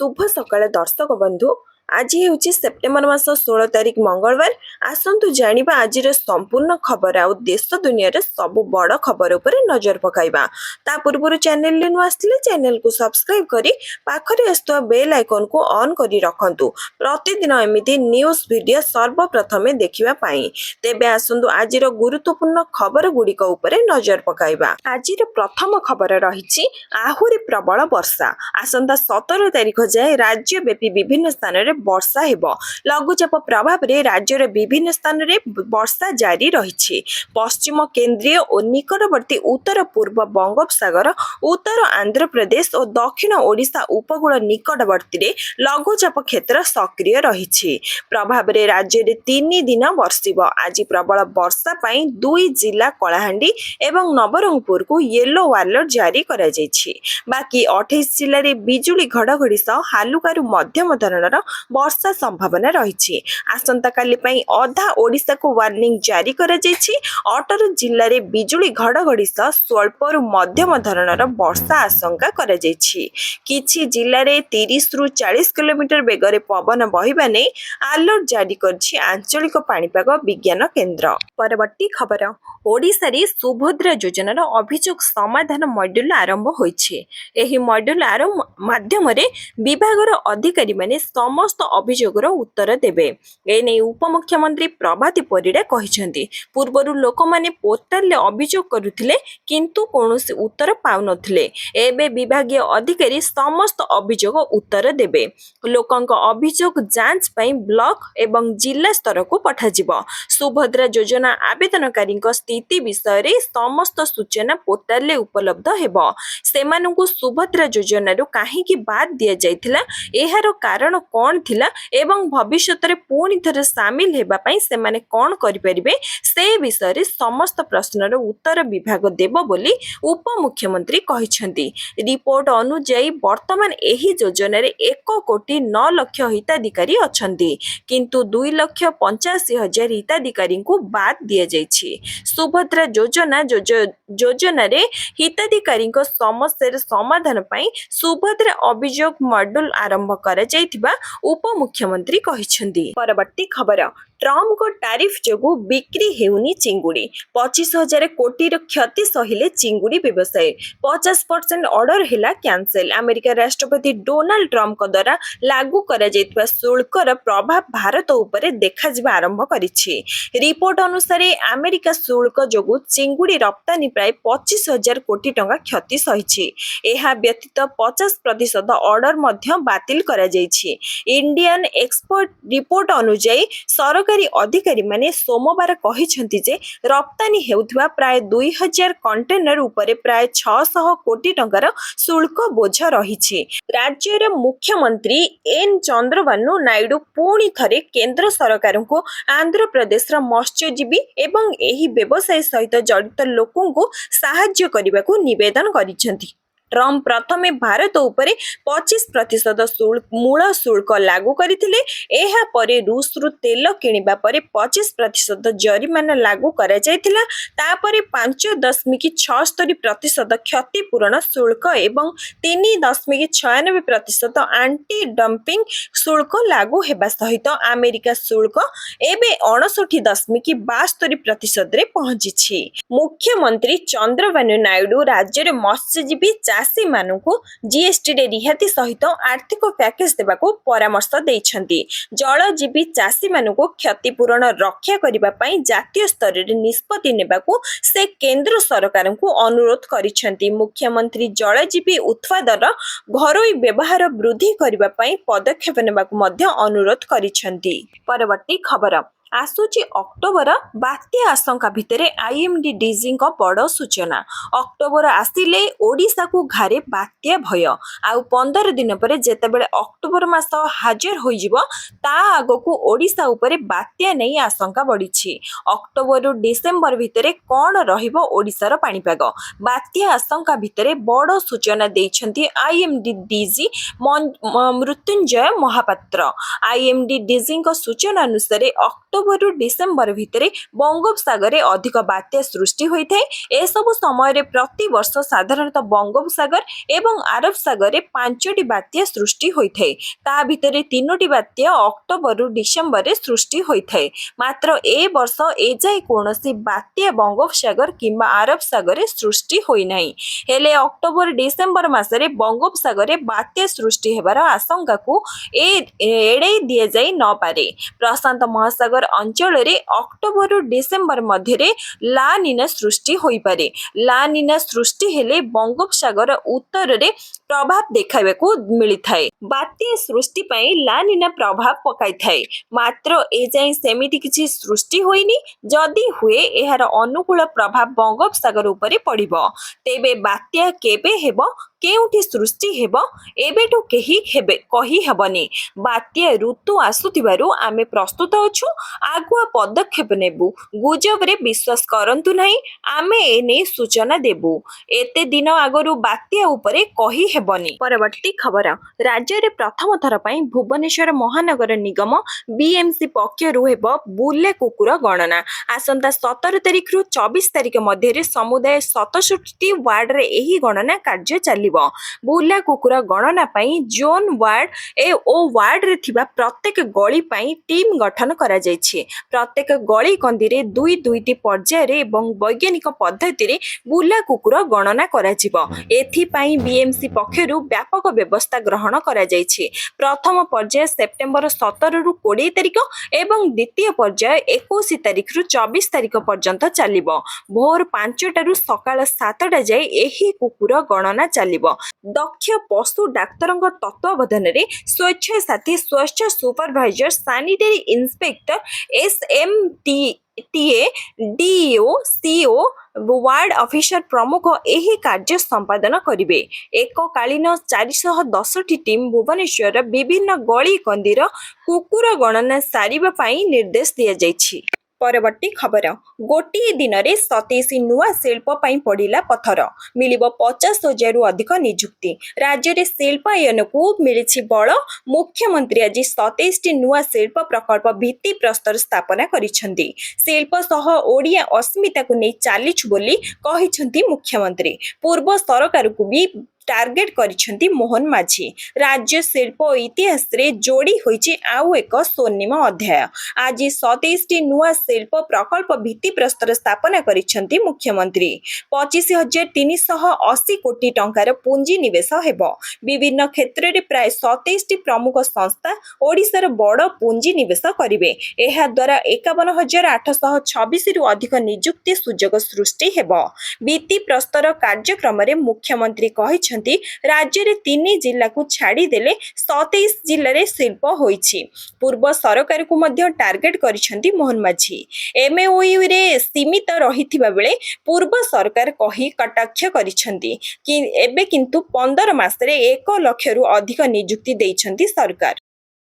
शुभ सकाळ दर्शक बंधु। आज हूँ सेप्टेम्बर मास 16 तारिख मंगलवार। आसतु जानिबा आजिर संपूर्ण खबर आउ देश दुनिया रे सब बड़ खबर उपरे नजर पकाइबा। ता पूर्व चैनल नु आस्तिले चैनल को सब्सक्राइब करी पाखरे आस्तुवा बेल आइकन को ऑन करी रखंतु प्रतिदिन एमिति न्यूज वीडियो सर्वप्रथमे देखिबा पाई। तेबे आसंतु आजिर गुरुत्वपूर्ण खबर गुड़िक उपरे नजर पकाइबा। आजिर प्रथम खबर रहिछि आहुरी प्रबल वर्षा। आसंता 17 तारिख जाए राज्यव्यापी विभिन्न स्थान रे वर्षा हेबो। लघुचाप प्रभाव रे राज्य रे विभिन्न स्थान रे वर्षा जारी रहिछि। पश्चिम केंद्रीय और निकटवर्ती उत्तर पूर्व बंगोपसागर, उत्तर आंध्र प्रदेश और दक्षिण ओडिशा उपकूल निकटवर्ती रे लघुचाप क्षेत्र सक्रिय रहिछि। प्रभाव रे राज्य रे 3 दिन वर्षिबो। आज प्रबल वर्षा पई 2 जिला कलाहांडी एवं नवरंगपुर को येलो अलर्ट जारी करा जायछि। बाकी 28 जिल्ला रे बिजुली घड़घड़ी सह हालुकारू मध्यम धरणर वर्षा संभावना रही। आसंता काली पई अधा ओडिशा को वार्निंग जारी करा जायछि। 18 जिल्ला रे बिजुली घड़घड़ी सह स्वल्परू मध्यम धरणर वर्षा आशंका करा जायछि। किछि जिल्ला रे 30 रु 40 किलोमीटर बेगरे पवन बहिबा नै अलर्ट जारी करछि आंचलिक पाणीपाग विज्ञान केंद्र। परवर्ती खबर ओडिशा रे सुभद्रा योजनार अभियोग समाधान मॉड्यूल आरंभ होइछि। एही मॉड्यूल आरंभ माध्यम रे विभागर अधिकारी माने समस्त अभियोगर उत्तर देबे। एने उपमुख्यमंत्री प्रभाती परिडा कहिसेंती पूर्वरु लोक माने पोर्टल ले अभियोग करुथिले किंतु कोनोसी उत्तर पाउ नथिले। एबे विभागीय अधिकारी समस्त अभियोग उत्तर देबे। लोकंक अभियोग जांच पई ब्लॉक एवं जिला स्तर को पठाजिबो। सुभद्रा योजना आवेदनकारी स्थिति विषय रे समस्त सूचना पोर्टल ले उपलब्ध हेबो। सेमानकु सुभद्रा योजना रो काहे कि बाद दिया जायथिला, एहार कारण कोन थिला एवं भविष्यत रे पुणी थरे शामिल हेबा पई सेमाने कोन करि परिबे से विषय रे समस्त प्रश्नर उत्तर विभाग देबो बोली उपमुख्यमंत्री कहिसेंती। रिपोर्ट अनुसार वर्तमान एही योजना रे 1 कोटी 9 लाख हिताधिकारी अछंती किंतु 2,85,000 हिताधिकारी को बाद दिया जायछि। सुभद्रा योजना रे हिताधिकारी समस्या समाधान पई सुभद्रा अभियोग मॉड्यूल आरंभ करा जायथिबा उपमुख्यमंत्री कहिसेंती। परवर्ती खबर ट्रम्प को टैरिफ जोगु बिक्री हेउनी चिंगुड़ी। 25,000 कोटी क्षति सहिले चिंगुड़ी व्यवसाय। 50% ऑर्डर हेला कैंसिल। अमेरिका राष्ट्रपति डोनाल्ड ट्रम्प को द्वारा लागू करा जायतिबा शुल्कर प्रभाव भारत उपरे देखा जिबा आरंभ करिछि। रिपोर्ट अनुसार अमेरिका शुल्क जोगु चिंगुड़ी रप्तानी प्राय 25,000 कोटी टंका क्षति सहिछि। एहा व्यतीत 50% ऑर्डर मध्य बातिल करा जायछि। इंडियन एक्सपोर्ट रिपोर्ट अनुसार सरकारी अधिकारी माने सोमवार कहिसेंती जे रप्तानी हेउथबा प्राय 2000 कंटेनर उपरे प्राय 600 कोटी टंकार शुल्क बोझ रहिछि। राज्यर मुख्यमंत्री एन चंद्रबाबू नायडू पुणी थरे केंद्र सरकार को आंध्र प्रदेश मत्स्यजीवी एवं एही व्यवसाय सहित जड़ित लोकों को साहाय्य करने को निवेदन करिसेंती। ट्रम्प प्रथमे भारत उपरे 25% मूल शुल्क लागू करथिले। एहा परे रूस रु तेल किनिबा परे 25% जरिमाना लागू करा जायतिला। तापरे 5.76% क्षतिपूरण शुल्क एवं 3.96% एंटी डंपिंग शुल्क लागू हेबा सहित अमेरिका शुल्क एबे 59.72% रे पहुंचिछि। मुख्यमंत्री चंद्रबाबू नायडू राज्य रे मत्स्यजीवी चाषी मानकु जीएसटी रे रिहाती सहित आर्थिक पैकेज देबाको परामर्श दैछंती। जलजीवी चाषी मानकु क्षतिपूरण रक्षा करिबा पई जातीय स्तर रे निष्पत्ति नेबाको से केंद्र सरकार को अनुरोध करिसेंती। मुख्यमंत्री जलजीवी उत्पादन घरोई व्यवहार वृद्धि करिबा पई पदक्षेप नेबाको मध्य अनुरोध करिसेंती। परवर्ती खबर आसुची अक्टोबर बात्या आशंका भितरे आईएमडी डीजी को बड़ सूचना। अक्टोबर आसिले ओडिशा को घारे बात्या भय। आउ 15 दिन पर जेतेबेले अक्टोबर मास हाजर होई जिवो ता आगो को ओडिशा उपरे बात्या नै आशंका बढ़िछि। अक्टोबर रु डिसेंबर भितरे कोन रहिबो ओडिशार पाणीपाग। बात्या आशंका भितरे बड़ सूचना दैछंती IMD DG Mrutyunjay Mohapatra. IMD DG को सूचना अनुसार अक्टोबर ଅକ୍ଟୋବରରୁ ଡିସେମ୍ବର ଭିତରେ ବଙ୍ଗୋପସାଗରରେ ଅଧିକ ବାତ୍ୟା ସୃଷ୍ଟି ହୋଇଥାଏ। ଏସବୁ ସମୟରେ ପ୍ରତିବର୍ଷ ସାଧାରଣତଃ ବଙ୍ଗୋପସାଗର ଏବଂ ଆରବ ସାଗରରେ 5ଟି ବାତ୍ୟା ସୃଷ୍ଟି ହୋଇଥାଏ। ତା ଭିତରେ 3ଟି ବାତ୍ୟା ଅକ୍ଟୋବରରୁ ଡିସେମ୍ବରରେ ସୃଷ୍ଟି ହୋଇଥାଏ। ମାତ୍ର ଏ ବର୍ଷ ଏଯାଏ କୌଣସି ବାତ୍ୟା ବଙ୍ଗୋପସାଗର କିମ୍ବା ଆରବ ସାଗରରେ ସୃଷ୍ଟି ହୋଇନାହିଁ। ହେଲେ ଅକ୍ଟୋବର ଡିସେମ୍ବର ମାସରେ ବଙ୍ଗୋପସାଗରରେ ବାତ୍ୟା ସୃଷ୍ଟି ହେବାର ଆଶଙ୍କାକୁ ଏଡ଼ାଇ ଦିଆଯାଇ ନପାରେ। ପ୍ରଶାନ୍ତ ମହାସାଗର ଅଞ୍ଚଳରେ ଅକ୍ଟୋବରରୁ ଡିସେମ୍ବର ମଧ୍ୟରେ ଲା ନିନା ସୃଷ୍ଟି ହୋଇପାରେ। ଲା ନିନା ସୃଷ୍ଟି ହେଲେ ବଙ୍ଗୋପସାଗର ଉତ୍ତରରେ ପ୍ରଭାବ ଦେଖାଇବାକୁ ମିଳିଥାଏ। ବାତ୍ୟା ସୃଷ୍ଟି ପାଇଁ ଲା ନିନା ପ୍ରଭାବ ପକାଇଥାଏ। ମାତ୍ର ଏଯାଏଁ ସେମିତି କିଛି ସୃଷ୍ଟି ହୋଇନି। ଯଦି ହୁଏ ଏହାର ଅନୁକୂଳ ପ୍ରଭାବ ବଙ୍ଗୋପସାଗର ଉପରେ ପଡ଼ିବ। ତେବେ ବାତ୍ୟା କେବେ ହେବ, କେଉଁଠି ସୃଷ୍ଟି ହେବ, ଏବେଠୁ କେହି କହିହେବନି। ବାତ୍ୟା ଋତୁ ଆସୁଥିବାରୁ ଆମେ ପ୍ରସ୍ତୁତ ଅଛୁ, ଆଗୁଆ ପଦକ୍ଷେପ ନେବୁ। ଗୁଜବରେ ବିଶ୍ୱାସ କରନ୍ତୁ ନାହିଁ, ଆମେ ଏନେଇ ସୂଚନା ଦେବୁ। ଏତେ ଦିନ ଆଗରୁ ବାତ୍ୟା ଉପରେ କହିହେବନି। ପରବର୍ତ୍ତୀ ଖବର। ରାଜ୍ୟରେ ପ୍ରଥମ ଥର ପାଇଁ ଭୁବନେଶ୍ୱର ମହାନଗର ନିଗମ ବିଏମ୍ସି ପକ୍ଷରୁ ହେବ ବୁଲା କୁକୁର ଗଣନା। ଆସନ୍ତା 17 ତାରିଖରୁ 24 ତାରିଖ ମଧ୍ୟରେ ସମୁଦାୟ 67ଟି ୱାର୍ଡରେ ଏହି ଗଣନା କାର୍ଯ୍ୟ ଚାଲିବ। ବୁଲା କୁକୁର ଗଣନା ପାଇଁ ଜୋନ୍, ୱାର୍ଡ ଓ ୱାର୍ଡରେ ଥିବା ପ୍ରତ୍ୟେକ ଗଳି ପାଇଁ ଟିମ୍ ଗଠନ କରାଯାଇଛି। ପ୍ରତ୍ୟେକ ଗଳି କନ୍ଦିରେ ଦୁଇଟି ପର୍ଯ୍ୟାୟରେ ଏବଂ ବୈଜ୍ଞାନିକ ପଦ୍ଧତିରେ ବୁଲା କୁକୁର ଗଣନା କରାଯିବ। ଏଥିପାଇଁ ବିଏମ୍ସି ପକ୍ଷରୁ ବ୍ୟାପକ ବ୍ୟବସ୍ଥା ଗ୍ରହଣ କରାଯାଇଛି। ପ୍ରଥମ ପର୍ଯ୍ୟାୟ ସେପ୍ଟେମ୍ବର 17ରୁ 20 ତାରିଖ ଏବଂ ଦ୍ୱିତୀୟ ପର୍ଯ୍ୟାୟ 21 ତାରିଖରୁ 24 ତାରିଖ ପର୍ଯ୍ୟନ୍ତ ଚାଲିବ। ଭୋର 5ଟାରୁ ସକାଳ 7ଟା ଯାଏ ଏହି କୁକୁର ଗଣନା ଚାଲିବ। ଦକ୍ଷ ପଶୁ ଡାକ୍ତରଙ୍କ ତତ୍ତ୍ୱାବଧାନରେ ସ୍ୱେଚ୍ଛାସାଥୀ, ସ୍ୱେଚ୍ଛା supervisor, sanitary inspector, SMTA, DEO, CO, ward officer ପ୍ରମୁଖ ଏହି କାର୍ଯ୍ୟ ସମ୍ପାଦନ କରିବେ। ଏକକାଳୀନ 410ଟି ଟିମ୍ ଭୁବନେଶ୍ୱରର ବିଭିନ୍ନ ଗଳି କନ୍ଦିର କୁକୁର ଗଣନା ସାରିବା ପାଇଁ ନିର୍ଦ୍ଦେଶ ଦିଆଯାଇଛି। ପରବର୍ତ୍ତୀ ଖବର। ଗୋଟିଏ ଦିନରେ 27 ନୂଆ ଶିଳ୍ପ ପାଇଁ ପଡ଼ିଲା ପଥର। ମିଳିବ 50,000ରୁ ଅଧିକ ନିଯୁକ୍ତି। ରାଜ୍ୟରେ ଶିଳ୍ପାୟନକୁ ମିଳିଛି ବଳ। ମୁଖ୍ୟମନ୍ତ୍ରୀ ଆଜି 27ଟି ନୂଆ ଶିଳ୍ପ ପ୍ରକଳ୍ପ ଭିତ୍ତିପ୍ରସ୍ତର ସ୍ଥାପନ କରିଛନ୍ତି। ଶିଳ୍ପ ସହ ଓଡ଼ିଆ ଅସ୍ମିତାକୁ ନେଇ ଚାଲିଛୁ ବୋଲି କହିଛନ୍ତି ମୁଖ୍ୟମନ୍ତ୍ରୀ। ପୂର୍ବ ସରକାରକୁ ବି ଟାର୍ଗେଟ କରିଛନ୍ତି ମୋହନ ମାଝୀ। ରାଜ୍ୟ ଶିଳ୍ପ ଇତିହାସରେ ଯୋଡ଼ି ହୋଇଛି ଆଉ ଏକ ସ୍ୱର୍ଣ୍ଣିମ ଅଧ୍ୟାୟ। ଆଜି 27ଟି ନୂଆ ଶିଳ୍ପ ପ୍ରକଳ୍ପ ଭିତ୍ତିପ୍ରସ୍ତର ସ୍ଥାପନ କରିଛନ୍ତି ମୁଖ୍ୟମନ୍ତ୍ରୀ। 25,380 କୋଟି ଟଙ୍କାର ପୁଞ୍ଜିନିବେଶ ହେବ। ବିଭିନ୍ନ କ୍ଷେତ୍ରରେ ପ୍ରାୟ 27ଟି ପ୍ରମୁଖ ସଂସ୍ଥା ଓଡ଼ିଶାର ବଡ଼ ପୁଞ୍ଜିନିବେଶ କରିବେ। ଏହାଦ୍ୱାରା 51,826ରୁ ଅଧିକ ନିଯୁକ୍ତି ସୁଯୋଗ ସୃଷ୍ଟି ହେବ। ଭିତ୍ତିପ୍ରସ୍ତର କାର୍ଯ୍ୟକ୍ରମରେ ମୁଖ୍ୟମନ୍ତ୍ରୀ କହିଛନ୍ତି, ରାଜ୍ୟରେ 3 ଜିଲ୍ଲାକୁ ଛାଡ଼ିଦେଲେ 27 ଜିଲ୍ଲାରେ ଶିଳ୍ପ ହୋଇଛି। ପୂର୍ବ ସରକାରକୁ ମଧ୍ୟ ଟାର୍ଗେଟ କରିଛନ୍ତି ମୋହନ ମାଝୀ। MOUରେ ସୀମିତ ରହିଥିବା ବେଳେ ପୂର୍ବ ସରକାର କହି କଟାକ୍ଷ କରିଛନ୍ତି। ଏବେ କିନ୍ତୁ 15 ମାସରେ 1 ଲକ୍ଷରୁ ଅଧିକ ନିଯୁକ୍ତି ଦେଇଛନ୍ତି ସରକାର।